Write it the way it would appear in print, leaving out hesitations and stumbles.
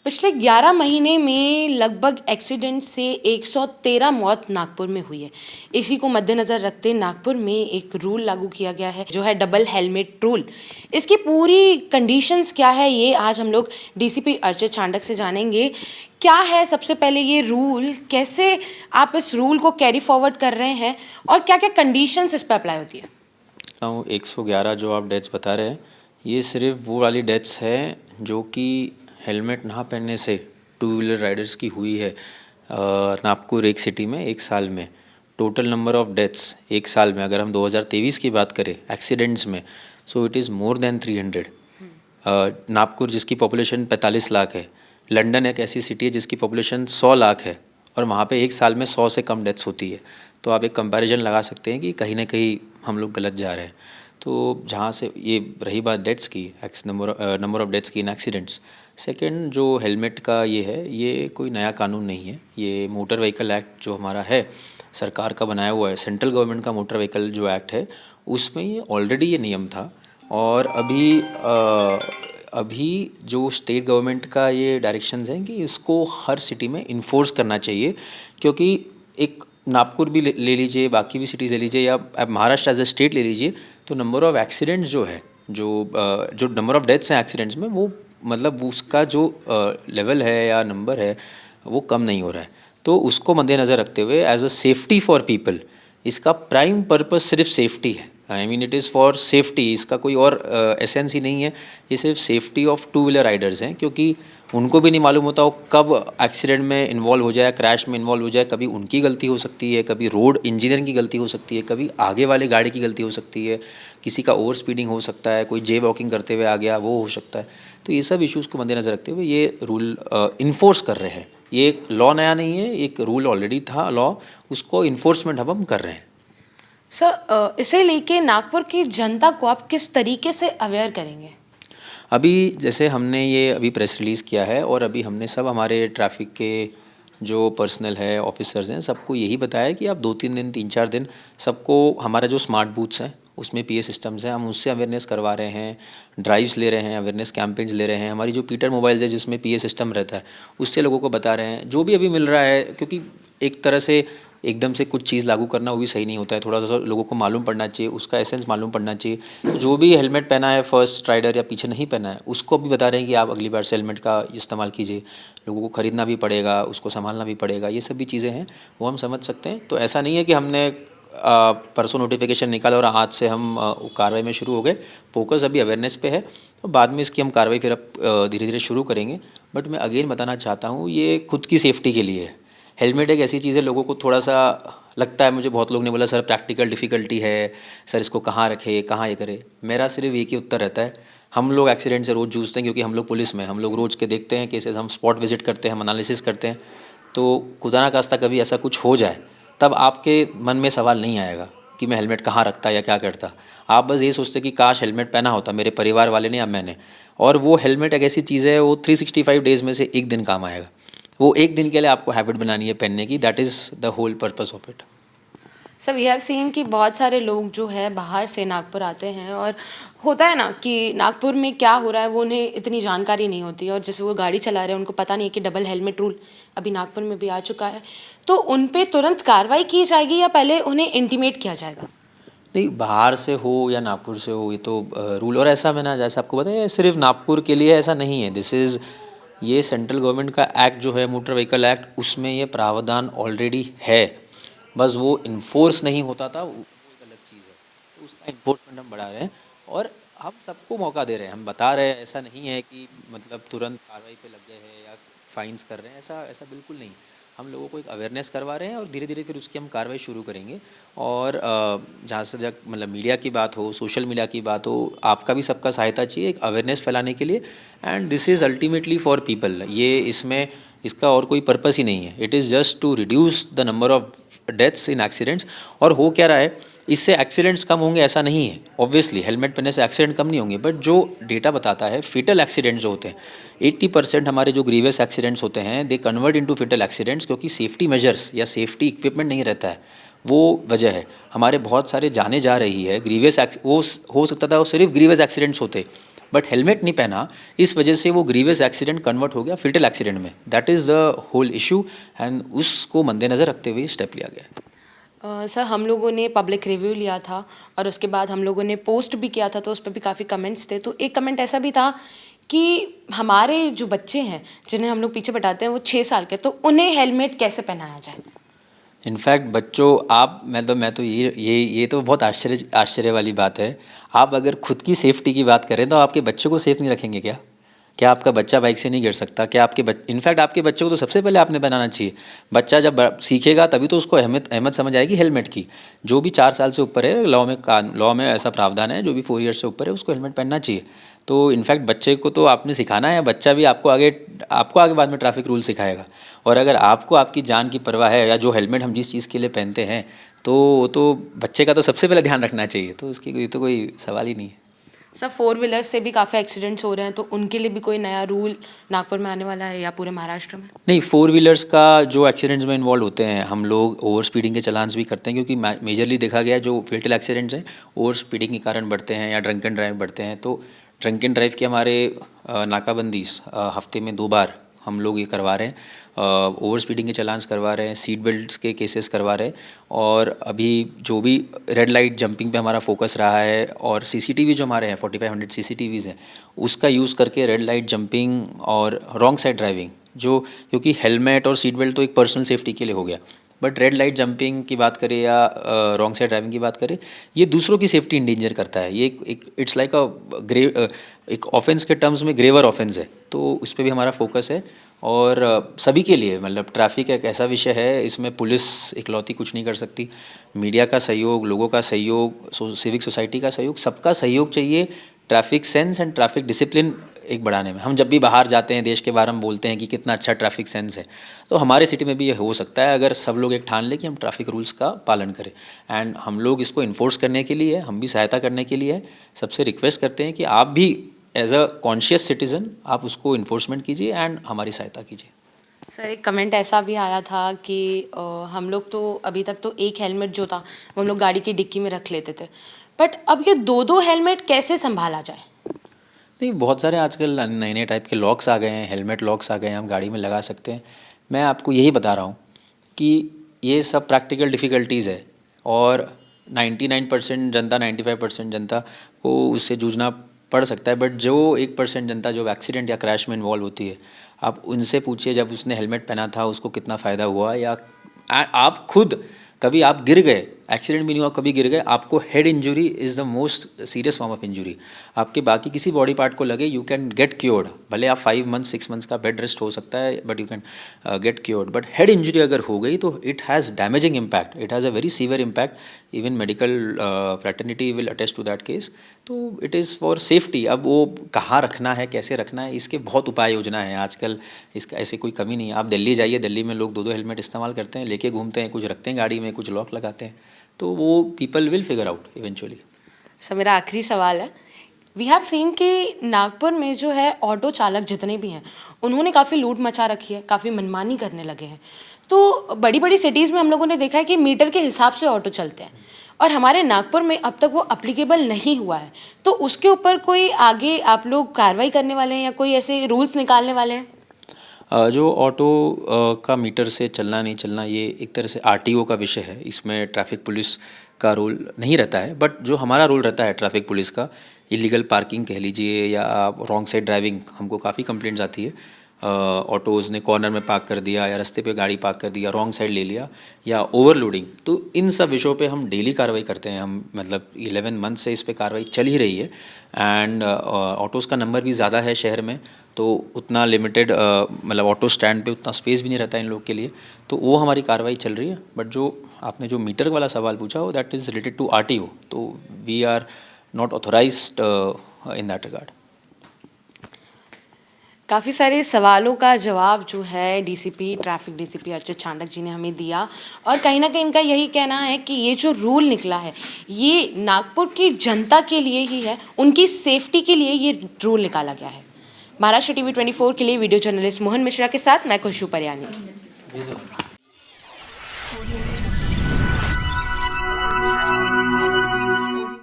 पिछले 11 महीने में लगभग एक्सीडेंट से 113 मौत नागपुर में हुई है। इसी को मद्देनज़र रखते नागपुर में एक रूल लागू किया गया है जो है डबल हेलमेट रूल। इसकी पूरी कंडीशंस क्या है ये आज हम लोग डीसीपी अर्चित चांडक से जानेंगे। क्या है सबसे पहले ये रूल, कैसे आप इस रूल को कैरी फॉरवर्ड कर रहे हैं और क्या क्या कंडीशंस इस पर अप्लाई होती है? 111 जो आप डेथ्स बता रहे हैं, ये सिर्फ वो वाली डेथ्स है जो कि हेलमेट ना पहनने से टू व्हीलर राइडर्स की हुई है नागपुर एक सिटी में एक साल में। टोटल नंबर ऑफ डेथ्स एक साल में अगर हम 2023 की बात करें एक्सीडेंट्स में, so it is more than 300। Nagpur जिसकी पॉपुलेशन 45 लाख है, लंदन एक ऐसी सिटी है जिसकी पॉपुलेशन 100 लाख है और वहाँ पे एक साल में 100 से कम डेथ्स होती है। तो आप एक कंपैरिजन लगा सकते हैं कि कहीं ना कहीं हम लोग गलत जा रहे हैं। तो जहाँ से ये रही बात डेथ्स की, नंबर ऑफ डेथ्स की इन एक्सीडेंट्स। सेकंड जो हेलमेट का ये है, ये कोई नया कानून नहीं है। ये मोटर व्हीकल एक्ट जो हमारा है सरकार का बनाया हुआ है, सेंट्रल गवर्नमेंट का मोटर व्हीकल जो एक्ट है उसमें ये ऑलरेडी ये नियम था। और अभी जो स्टेट गवर्नमेंट का ये डायरेक्शंस हैं कि इसको हर सिटी में इन्फोर्स करना चाहिए, क्योंकि एक नागपुर भी ले लीजिए, बाकी भी सिटीज़ ले लीजिए, या आप महाराष्ट्र एज ए स्टेट ले लीजिए, तो नंबर ऑफ़ एक्सीडेंट्स जो है, जो नंबर ऑफ़ डेथ्स हैं एक्सीडेंट्स में, वो मतलब उसका जो लेवल है या नंबर है वो कम नहीं हो रहा है। तो उसको मद्देनज़र रखते हुए as a safety for people, इसका प्राइम पर्पस सिर्फ सेफ्टी है। I mean it is for safety, इसका कोई और एसेंस ही नहीं है। ये सिर्फ safety of two wheeler riders हैं, क्योंकि उनको भी नहीं मालूम होता वो कब एक्सीडेंट में इन्वॉल्व हो जाए, क्रैश में इन्वॉल्व हो जाए। कभी उनकी गलती हो सकती है, कभी रोड इंजीनियर की गलती हो सकती है, कभी आगे वाले गाड़ी की गलती हो सकती है, किसी का ओवर स्पीडिंग हो सकता है, कोई जे वॉकिंग करते हुए आ गया वो हो सकता है। तो ये सब इश्यूज़ को मद्देनज़र रखते हुए ये रूल इन्फोर्स कर रहे हैं। ये एक लॉ नया नहीं है, एक रूल ऑलरेडी था लॉ, उसको इन्फोर्समेंट अब हम कर रहे हैं। सर, इसे लेके नागपुर की जनता को आप किस तरीके से अवेयर करेंगे? अभी जैसे हमने ये अभी प्रेस रिलीज़ किया है और अभी हमने सब हमारे ट्रैफिक के जो पर्सनल है, ऑफिसर्स हैं, सबको यही बताया कि आप 2-3 दिन 3-4 दिन सबको हमारा जो स्मार्ट बूथ्स हैं उसमें पीए सिस्टम्स हैं, हम उससे अवेयरनेस करवा रहे हैं, ड्राइव्स ले रहे हैं, अवेयरनेस कैंपेन्स ले रहे हैं। हमारी जो पीटर मोबाइल्स है जिसमें पीए सिस्टम रहता है उससे लोगों को बता रहे हैं जो भी अभी मिल रहा है, क्योंकि एक तरह से एकदम से कुछ चीज़ लागू करना वो भी सही नहीं होता है। थोड़ा सा लोगों को मालूम पड़ना चाहिए, उसका एसेंस मालूम पड़ना चाहिए। तो जो भी हेलमेट पहना है फर्स्ट राइडर या पीछे नहीं पहना है उसको भी बता रहे हैं कि आप अगली बार से हेलमेट का इस्तेमाल कीजिए। लोगों को ख़रीदना भी पड़ेगा, उसको संभालना भी पड़ेगा, ये सब भी चीज़ें हैं वो हम समझ सकते हैं। तो ऐसा नहीं है कि हमने परसों नोटिफिकेशन निकाला और आज से हम कार्रवाई में शुरू हो गए। फोकस अभी अवेयरनेस पे है, तो बाद में इसकी हम कार्रवाई फिर अब धीरे धीरे शुरू करेंगे। बट मैं अगेन बताना चाहता हूँ ये खुद की सेफ्टी के लिए है। हेलमेट एक ऐसी चीज़ है, लोगों को थोड़ा सा लगता है, मुझे बहुत लोग ने बोला सर प्रैक्टिकल डिफ़िकल्टी है, सर इसको कहाँ रखे, कहाँ ये करे। मेरा सिर्फ एक ही उत्तर रहता है, हम लोग एक्सीडेंट से रोज़ जूझते हैं क्योंकि हम लोग पुलिस में, हम लोग रोज़ के देखते हैं केसेस, हम स्पॉट विजिट करते हैं, हम एनालिसिस करते हैं। तो खुदा ना खास्ता कभी ऐसा कुछ हो जाए तब आपके मन में सवाल नहीं आएगा कि मैं हेलमेट कहाँ रखता या क्या करता। आप बस ये सोचते कि काश हेलमेट पहना होता मेरे परिवार वाले ने या मैंने। और वो हेलमेट एक ऐसी चीज़ है, वो 365 डेज़ में से एक दिन काम आएगा। वो एक दिन के लिए आपको हैबिट बनानी है पहनने की, that is the whole purpose of it. Sir, we have seen कि बहुत सारे लोग जो है बाहर से नागपुर आते हैं और होता है ना कि नागपुर में क्या हो रहा है वो उन्हें इतनी जानकारी नहीं होती, और जैसे वो गाड़ी चला रहे हैं उनको पता नहीं कि डबल हेलमेट रूल अभी नागपुर में भी आ चुका है। तो उन पे तुरंत कार्रवाई की जाएगी या पहले उन्हें इंटीमेट किया जाएगा? नहीं, बाहर से हो या नागपुर से हो, ये तो रूल। और ऐसा मैंने जैसे आपको बताया ये सिर्फ नागपुर के लिए ऐसा नहीं है। दिस इज़, ये सेंट्रल गवर्नमेंट का एक्ट जो है मोटर व्हीकल एक्ट, उसमें ये प्रावधान ऑलरेडी है, बस वो इन्फोर्स नहीं होता था, वो एक अलग चीज़ है। तो उसका इन्फोर्समेंट हम बढ़ा रहे हैं और हम सबको मौका दे रहे हैं। हम बता रहे हैं, ऐसा नहीं है कि मतलब तुरंत कार्रवाई पे लग गए हैं या फाइन्स कर रहे हैं, ऐसा ऐसा बिल्कुल नहीं। हम लोगों को एक अवेयरनेस करवा रहे हैं और धीरे धीरे फिर उसकी हम कार्रवाई शुरू करेंगे। और जहाँ से जब मतलब मीडिया की बात हो, सोशल मीडिया की बात हो, आपका भी सबका सहायता चाहिए एक अवेयरनेस फैलाने के लिए। And this is ultimately for people, ये इसमें इसका और कोई पर्पस ही नहीं है। It is just to reduce the number of deaths in accidents. और हो क्या रहा है, इससे एक्सीडेंट्स कम होंगे ऐसा नहीं है, ऑब्वियसली हेलमेट पहनने से एक्सीडेंट कम नहीं होंगे, बट जो डेटा बताता है फेटल एक्सीडेंट्स जो होते हैं 80% हमारे जो ग्रीवियस एक्सीडेंट्स होते हैं they convert into fatal accidents, क्योंकि सेफ्टी मेजर्स या सेफ्टी इक्विपमेंट नहीं रहता है। वो वजह है, हमारे बहुत सारे जाने जा रही है ग्रीवियस वो हो सकता था वो सिर्फ ग्रीवियस एक्सीडेंट्स होते, बट हेलमेट नहीं पहना, इस वजह से वो ग्रीवियस एक्सीडेंट कन्वर्ट हो गया फेटल एक्सीडेंट में। That is the whole issue and उसको मद्देनज़र रखते हुए स्टेप लिया गया है। सर हम लोगों ने पब्लिक रिव्यू लिया था और उसके बाद हम लोगों ने पोस्ट भी किया था, तो उस पर भी काफ़ी कमेंट्स थे। तो एक कमेंट ऐसा भी था कि हमारे जो बच्चे हैं जिन्हें हम लोग पीछे बैठाते हैं वो 6 साल के, तो उन्हें हेलमेट कैसे पहनाया जाए। इनफैक्ट बच्चों, आप मैं तो ये तो बहुत आश्चर्य वाली बात है। आप अगर खुद की सेफ्टी की बात करें तो आपके बच्चों को सेफ नहीं रखेंगे क्या? क्या आपका बच्चा बाइक से नहीं गिर सकता? क्या इनफैक्ट आपके बच्चे को तो सबसे पहले आपने बनाना चाहिए। बच्चा जब सीखेगा तभी तो उसको अहमियत समझ आएगी हेलमेट की। जो भी 4 साल से ऊपर है, लॉ में ऐसा प्रावधान है, जो भी 4 ईयर्स से ऊपर है उसको हेलमेट पहनना चाहिए। तो इनफैक्ट बच्चे को तो आपने सिखाना है, बच्चा भी आपको आगे बाद में ट्रैफिक रूल सिखाएगा। और अगर आपको आपकी जान की परवाह है, या जो हेलमेट हम जिस चीज़ के लिए पहनते हैं, तो बच्चे का तो सबसे पहले ध्यान रखना चाहिए। तो उसकी तो कोई सवाल ही नहीं है। सर 4 व्हीलर्स से भी काफ़ी एक्सीडेंट्स हो रहे हैं, तो उनके लिए भी कोई नया रूल नागपुर में आने वाला है या पूरे महाराष्ट्र में। नहीं, 4 व्हीलर्स का जो एक्सीडेंट्स में इन्वॉल्व होते हैं, हम लोग ओवर स्पीडिंग के चालान्स भी करते हैं, क्योंकि मेजरली देखा गया है जो फेटल एक्सीडेंट्स हैं ओवर स्पीडिंग के कारण बढ़ते हैं या ड्रंक एंड ड्राइव बढ़ते हैं। तो ड्रंक एंड ड्राइव की हमारे नाकाबंदी हफ्ते में 2 बार हम लोग ये करवा रहे हैं। ओवर स्पीडिंग के चालान्स करवा रहे हैं, सीट बेल्ट्स के केसेस करवा रहे हैं, और अभी जो भी रेड लाइट जंपिंग पे हमारा फोकस रहा है, और सीसीटीवी जो हमारे हैं 4500 सीसीटीवीज़ हैं, उसका यूज़ करके रेड लाइट जंपिंग और रॉन्ग साइड ड्राइविंग, जो क्योंकि हेलमेट और सीट बेल्ट तो एक पर्सनल सेफ्टी के लिए हो गया, बट रेड लाइट जंपिंग की बात करें या रॉन्ग साइड ड्राइविंग की बात करें, ये दूसरों की सेफ्टी इंडेंजर करता है। ये इट्स लाइक एक ऑफेंस के टर्म्स में ग्रेवर ऑफेंस है, तो उस पर भी हमारा फोकस है। और सभी के लिए, मतलब ट्रैफिक एक ऐसा विषय है, इसमें पुलिस इकलौती कुछ नहीं कर सकती। मीडिया का सहयोग, लोगों का सहयोग, सिविक सोसाइटी का सहयोग, सबका सहयोग चाहिए traffic sense and traffic discipline एक बढ़ाने में। हम जब भी बाहर जाते हैं, देश के बाहर हम बोलते हैं कि कितना अच्छा ट्रैफिक सेंस है, तो हमारे सिटी में भी ये हो सकता है अगर सब लोग एक ठान लें कि हम ट्रैफिक रूल्स का पालन करें। एंड हम लोग इसको इन्फोर्स करने के लिए, हम भी सहायता करने के लिए सबसे रिक्वेस्ट करते हैं कि आप भी एज अ कॉन्शियस सिटीज़न आप उसको इन्फोर्समेंट कीजिए एंड हमारी सहायता कीजिए। सर एक कमेंट ऐसा भी आया था कि हम लोग तो अभी तक तो एक हेलमेट जो था वो हम लोग गाड़ी की डिक्की में रख लेते थे, बट अब ये 2-2 हेलमेट कैसे संभाला जाए। नहीं, बहुत सारे आजकल नए नए टाइप के लॉक्स आ गए हैं, हेलमेट लॉक्स आ गए हैं, हम गाड़ी में लगा सकते हैं। मैं आपको यही बता रहा हूँ कि ये सब प्रैक्टिकल डिफ़िकल्टीज़ है, और 99% जनता, 95% जनता को उससे जूझना पड़ सकता है। बट जो 1% जनता जो एक्सीडेंट या क्रैश में इन्वॉल्व होती है, आप उनसे पूछिए जब उसने हेलमेट पहना था उसको कितना फ़ायदा हुआ, या आप खुद कभी आप गिर गए, एक्सीडेंट भी नहीं हुआ, कभी गिर गए, आपको head injury is the most serious form of injury. आपके बाकी किसी बॉडी पार्ट को लगे, यू कैन गेट क्योर्ड, भले आप 5 मंथ्स 6 मंथ्स का बेड रेस्ट हो सकता है, but you can get cured. But head injury अगर हो गई तो it has damaging impact, it has a very severe impact. Even medical fraternity will attest to that case. तो इट इज़ फॉर सेफ्टी। अब वो कहाँ रखना है, कैसे रखना है, इसके बहुत उपाय योजना है आजकल, इसका ऐसे कोई कमी नहीं है। आप दिल्ली जाइए, दिल्ली में लोग 2-2 हेलमेट इस्तेमाल करते हैं, लेके घूमते हैं, कुछ रखते हैं गाड़ी में, कुछ लॉक लगाते हैं, तो वो people will figure out eventually. Sir मेरा आखिरी सवाल है, वी हैव सीन कि नागपुर में जो है ऑटो चालक जितने भी हैं उन्होंने काफ़ी लूट मचा रखी है, काफ़ी मनमानी करने लगे हैं। तो बड़ी बड़ी सिटीज़ में हम लोगों ने देखा है कि मीटर के हिसाब से ऑटो चलते हैं, और हमारे नागपुर में अब तक वो अप्लीकेबल नहीं हुआ है। तो उसके ऊपर कोई आगे आप लोग कार्रवाई करने वाले हैं या कोई ऐसे रूल्स निकालने वाले हैं। जो ऑटो का मीटर से चलना नहीं चलना, ये एक तरह से आरटीओ का विषय है, इसमें ट्रैफिक पुलिस का रोल नहीं रहता है। बट जो हमारा रोल रहता है ट्रैफिक पुलिस का, इलीगल पार्किंग कह लीजिए या रॉन्ग साइड ड्राइविंग, हमको काफ़ी कंप्लेंट्स आती है। ऑटोज़ ने कॉर्नर में पार्क कर दिया, या रास्ते पे गाड़ी पार्क कर दिया, रॉन्ग साइड ले लिया, या ओवरलोडिंग। तो इन सब विषयों पे हम डेली कार्रवाई करते हैं। हम मतलब 11 मंथ से इस पे कार्रवाई चल ही रही है। एंड ऑटोज़ का नंबर भी ज़्यादा है शहर में, तो उतना लिमिटेड मतलब ऑटो स्टैंड पे उतना स्पेस भी नहीं रहता इन लोग के लिए, तो वो हमारी कार्रवाई चल रही है। बट जो आपने जो मीटर वाला सवाल पूछा हो, that is related to RTO, तो we are not authorized in that regard. काफ़ी सारे सवालों का जवाब जो है DCP traffic DCP Archit Chandak ji ने हमें दिया, और कहीं ना कहीं इनका यही कहना है कि ये जो रूल निकला है ये नागपुर की जनता के लिए ही है, उनकी सेफ्टी के लिए ये रूल निकाला गया है। महाराष्ट्र टीवी 24 के लिए वीडियो जर्नलिस्ट मोहन मिश्रा के साथ मैं खुशबू परियानी।